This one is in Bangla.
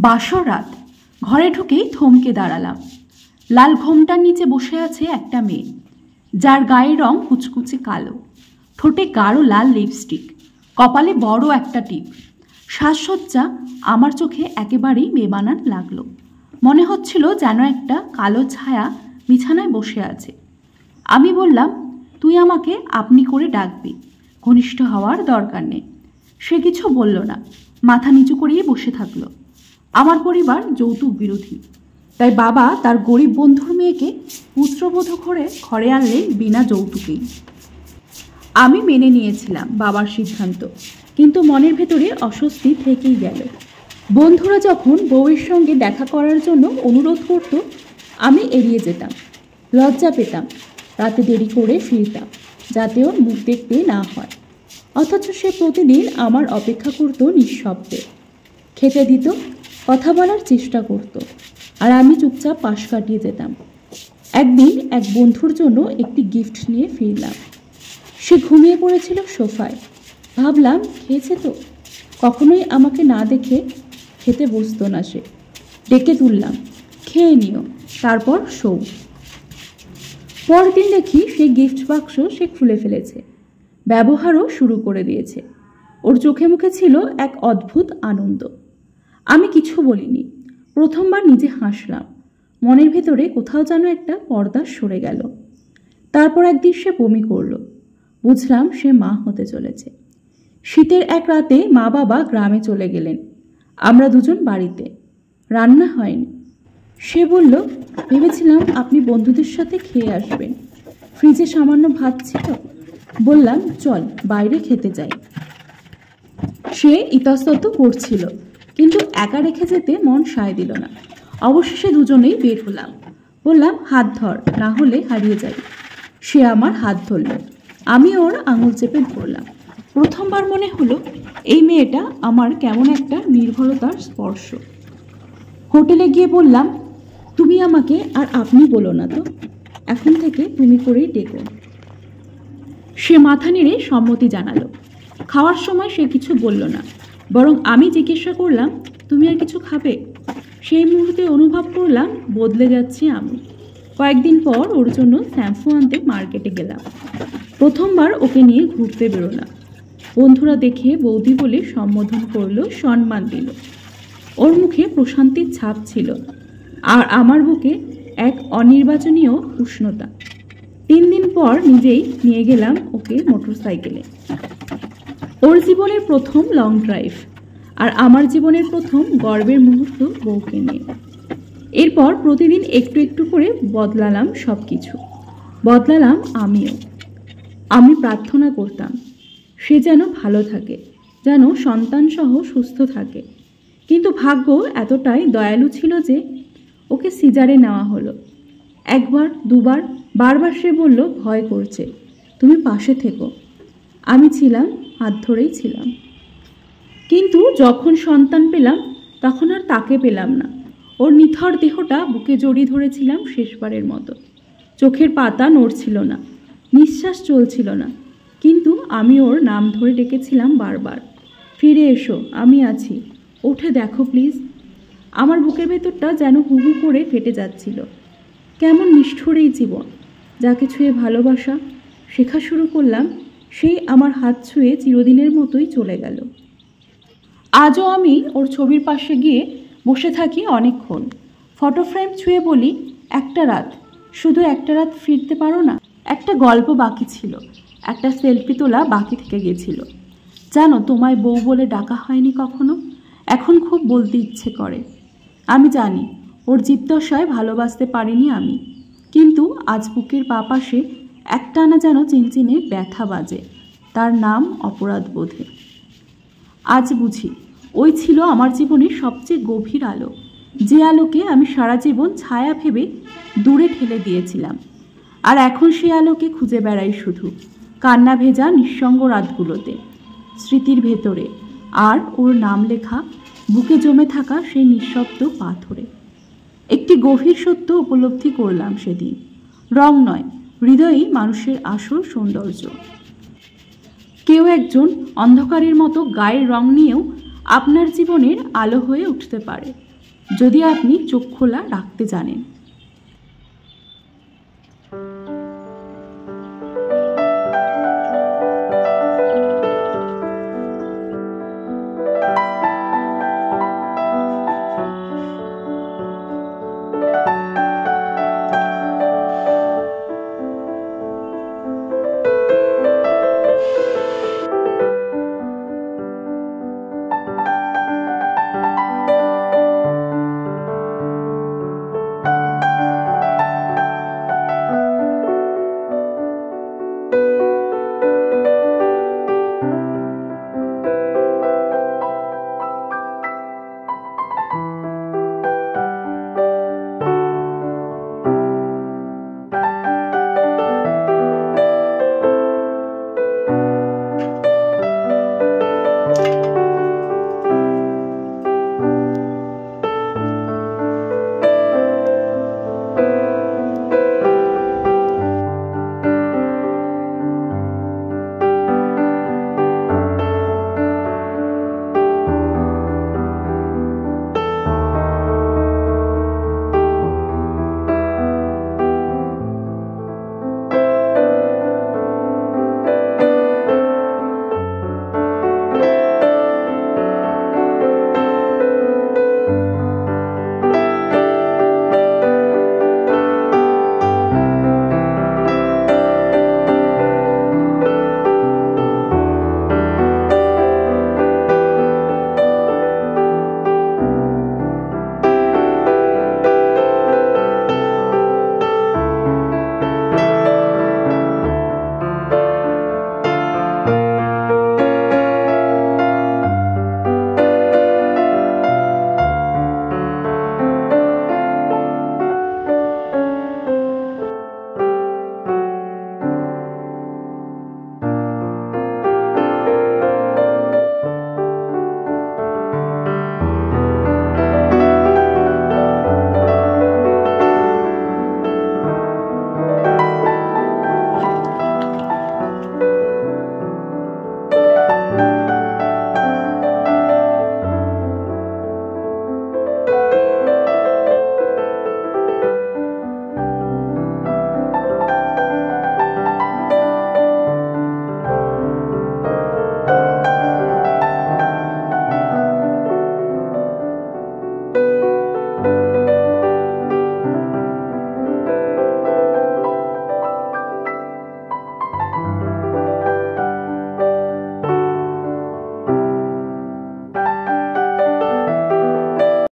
বাসর রাত। ঘরে ঢুকেই থমকে দাঁড়ালাম। লাল ঘোমটার নিচে বসে আছে একটা মেয়ে, যার গায়ের রং কুচকুচে কালো, ঠোঁটে গাঢ় লাল লিপস্টিক, কপালে বড় একটা টিপ। সাজসজ্জা আমার চোখে একেবারেই বেমানান লাগলো। মনে হচ্ছিল যেন একটা কালো ছায়া বিছানায় বসে আছে। আমি বললাম, তুই আমাকে আপনি করে ডাকবি, ঘনিষ্ঠ হওয়ার দরকার নেই। সে কিছু বলল না, মাথা নিচু করেই বসে থাকলো। আমার পরিবার যৌতুক বিরোধী, তাই বাবা তার গরিব বন্ধুর মেয়েকে পুত্রবধূ করে ঘরে আনলেন বিনা যৌতুকেই। আমি মেনে নিয়েছিলাম বাবার সিদ্ধান্ত, কিন্তু মনের ভেতরে অস্বস্তি থেকেই গেল। বন্ধুরা যখন বউয়ের সঙ্গে দেখা করার জন্য অনুরোধ করত, আমি এড়িয়ে যেতাম। লজ্জা পেতাম, রাতে দেরি করে ফিরতাম যাতে ওর মুখ দেখতে না হয়। অথচ সে প্রতিদিন আমার অপেক্ষা করত নিঃশব্দে, খেতে দিত, কথা বলার চেষ্টা করত, আর আমি চুপচাপ পাশ কাটিয়ে যেতাম। একদিন এক বন্ধুর জন্য একটি গিফট নিয়ে ফিরলাম। সে ঘুমিয়ে পড়েছিল সোফায়। ভাবলাম খেয়েছে তো, কখনোই আমাকে না দেখে খেতে বসতো না সে। ডেকে তুললাম, খেয়ে নিও, তারপর শো। পরদিন দেখি সেই গিফট বাক্স সে খুলে ফেলেছে, ব্যবহারও শুরু করে দিয়েছে। ওর চোখে মুখে ছিল এক অদ্ভুত আনন্দ। আমি কিছু বলিনি। প্রথমবার নিজে হাসলাম। মনের ভেতরে কোথাও যেন একটা পর্দা সরে গেল। তারপর একদিন সে বমি করল। বুঝলাম সে মা হতে চলেছে। শীতের এক রাতে মা বাবা গ্রামে চলে গেলেন, আমরা দুজন বাড়িতে। রান্না হয়নি। সে বলল, ভেবেছিলাম আপনি বন্ধুদের সাথে খেয়ে আসবেন, ফ্রিজে সামান্য ভাত ছিল। বললাম, চল বাইরে খেতে যাই। সে ইতস্তত করছিল, কিন্তু একা রেখে যেতে মন সায় দিল না। অবশেষে দুজনেই বের হলাম। বললাম, হাত ধর, না হলে হারিয়ে যাই। সে আমার হাত ধরল। আমি ওর আঙুল চেপে ধরলাম। প্রথমবার মনে হলো এই মেয়েটা আমার কেমন একটা নির্ভরতার স্পর্শ। হোটেলে গিয়ে বললাম, তুমি আমাকে আর আপনি বলো না তো, এখন থেকে তুমি করেই ডেকো। সে মাথা নেড়ে সম্মতি জানালো। খাওয়ার সময় সে কিছু বলল না, বরং আমি জিজ্ঞাসা করলাম, তুমি আর কিছু খাবে? সেই মুহূর্তে অনুভব করলাম বদলে যাচ্ছি আমি। কয়েকদিন পর ওর জন্য শ্যাম্পু আনতে মার্কেটে গেলাম। প্রথমবার ওকে নিয়ে ঘুরতে বেরোলাম। বন্ধুরা দেখে বৌদি বলে সম্বোধন করলো, সম্মান দিল। ওর মুখে প্রশান্তির ছাপ ছিল, আর আমার বুকে এক অনির্বাচনীয় উষ্ণতা। 3 দিন পর নিজেই নিয়ে গেলাম ওকে মোটরসাইকেলে। ওর জীবনের প্রথম লং ড্রাইভ, আর আমার জীবনের প্রথম গর্বের মুহূর্ত বউকে নিয়ে। এরপর প্রতিদিন একটু একটু করে বদলালাম সব কিছু। বদলালাম আমিও। আমি প্রার্থনা করতাম সে যেন ভালো থাকে, যেন সন্তানসহ সুস্থ থাকে। কিন্তু ভাগ্য এতটাই দয়ালু ছিল যে ওকে সিজারে নেওয়া হলো। একবার, দুবার, বারবার সে বলল ভয় করছে, তুমি পাশে থেকো। আমি ছিলাম, হাত ধরেই ছিলাম। কিন্তু যখন সন্তান পেলাম, তখন আর তাকে পেলাম না। ওর নিথর দেহটা বুকে জড়িয়ে ধরেছিলাম শেষবারের মতো। চোখের পাতা নড়ছিল না, নিঃশ্বাস চলছিল না, কিন্তু আমি ওর নাম ধরে ডেকেছিলাম বারবার, ফিরে এসো, আমি আছি, উঠে দেখো প্লিজ। আমার বুকের ভেতরটা যেন হুহু করে ফেটে যাচ্ছিল। কেমন নিষ্ঠুর এই জীবন, যাকে ছুঁয়ে ভালোবাসা শেখা শুরু করলাম, সেই আমার হাত ছুঁয়ে চিরদিনের মতোই চলে গেল। আজও আমি ওর ছবির পাশে গিয়ে বসে থাকি অনেকক্ষণ। ফটো ফ্রেম ছুঁয়ে বলি, একটা রাত, শুধু একটা রাত ফিরতে পারো না? একটা গল্প বাকি ছিল, একটা সেলফি তোলা বাকি থেকে গেছিল। জানো, তোমায় বউ বলে ডাকা হয়নি কখনো, এখন খুব বলতে ইচ্ছে করে। আমি জানি ওর জীবদশায় ভালোবাসতে পারিনি আমি, কিন্তু আজ বুকের পাশে একটানা যেন চিনচিনে ব্যথা বাজে। তার নাম অপরাধ বোধে। আজ বুঝি ওই ছিল আমার জীবনের সবচেয়ে গভীর আলো, যে আলোকে আমি সারা জীবন ছায়া ভেবে দূরে ঠেলে দিয়েছিলাম। আর এখন সেই আলোকে খুঁজে বেড়াই শুধু কান্না ভেজা নিঃসঙ্গ রাতগুলোতে, স্মৃতির ভেতরে, আর ওর নাম লেখা বুকে জমে থাকা সেই নিঃশব্দ পাথরে। একটি গভীর সত্য উপলব্ধি করলাম সেদিন, রং নয়, হৃদয়ই মানুষের আসল সৌন্দর্য। কেউ একজন অন্ধকারের মতো গায়ের রং নিয়েও আপনার জীবনের আলো হয়ে উঠতে পারে। যদি আপনি চোখ খোলা রাখতে জানেন।